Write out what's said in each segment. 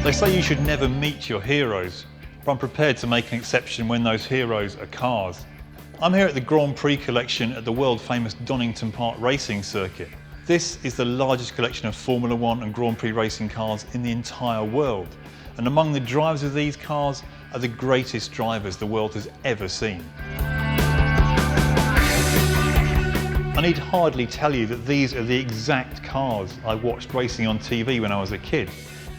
They say you should never meet your heroes, but I'm prepared to make an exception when those heroes are cars. I'm here at the Grand Prix collection at the world famous Donington Park racing circuit. This is the largest collection of Formula 1 and Grand Prix racing cars in the entire world. And among the drivers of these cars are the greatest drivers the world has ever seen. I need hardly tell you that these are the exact cars I watched racing on TV when I was a kid.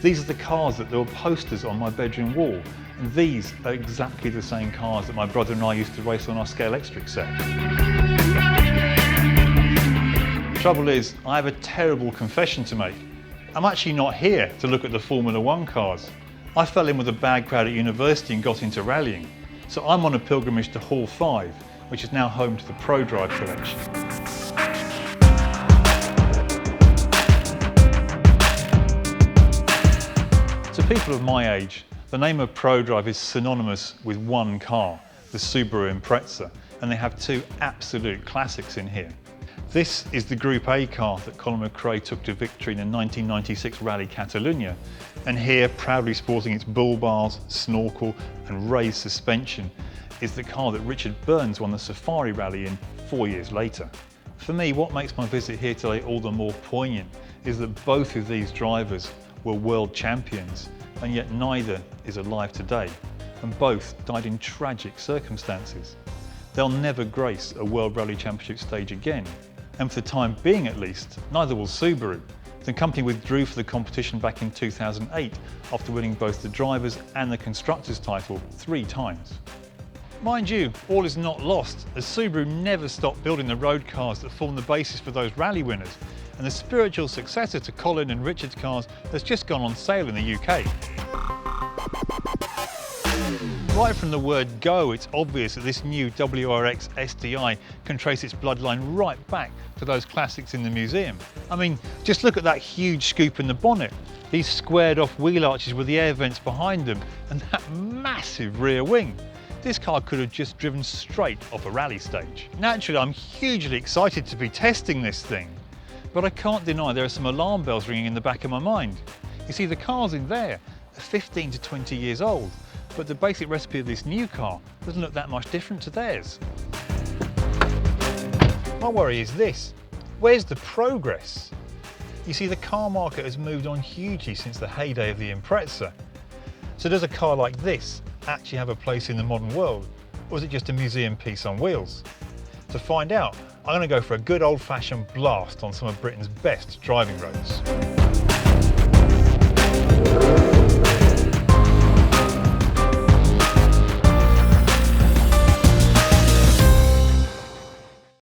These are the cars that there were posters on my bedroom wall. And these are exactly the same cars that my brother and I used to race on our Scale Extric set. Trouble is, I have a terrible confession to make. I'm actually not here to look at the Formula 1 cars. I fell in with a bad crowd at university and got into rallying. So I'm on a pilgrimage to Hall 5, which is now home to the ProDrive collection. To people of my age, the name of ProDrive is synonymous with one car, the Subaru Impreza, and they have two absolute classics in here. This is the Group A car that Colin McRae took to victory in the 1996 Rally Catalunya, and here, proudly sporting its bull bars, snorkel and raised suspension, is the car that Richard Burns won the Safari Rally in 4 years later. For me, what makes my visit here today all the more poignant is that both of these drivers were world champions, and yet neither is alive today, and both died in tragic circumstances. They'll never grace a World Rally Championship stage again, and for the time being at least, neither will Subaru. The company withdrew for the competition back in 2008 after winning both the drivers and the constructors title 3 times. Mind you, all is not lost, as Subaru never stopped building the road cars that form the basis for those rally winners, and the spiritual successor to Colin and Richard's cars has just gone on sale in the UK. Right from the word go, it's obvious that this new WRX STI can trace its bloodline right back to those classics in the museum. I mean, just look at that huge scoop in the bonnet, these squared off wheel arches with the air vents behind them, and that massive rear wing. This car could have just driven straight off a rally stage. Naturally, I'm hugely excited to be testing this thing, but I can't deny there are some alarm bells ringing in the back of my mind. You see, the cars in there are 15 to 20 years old, but the basic recipe of this new car doesn't look that much different to theirs. My worry is this: where's the progress? You see, the car market has moved on hugely since the heyday of the Impreza. So does a car like this actually have a place in the modern world, or is it just a museum piece on wheels? To find out, I'm going to go for a good old-fashioned blast on some of Britain's best driving roads.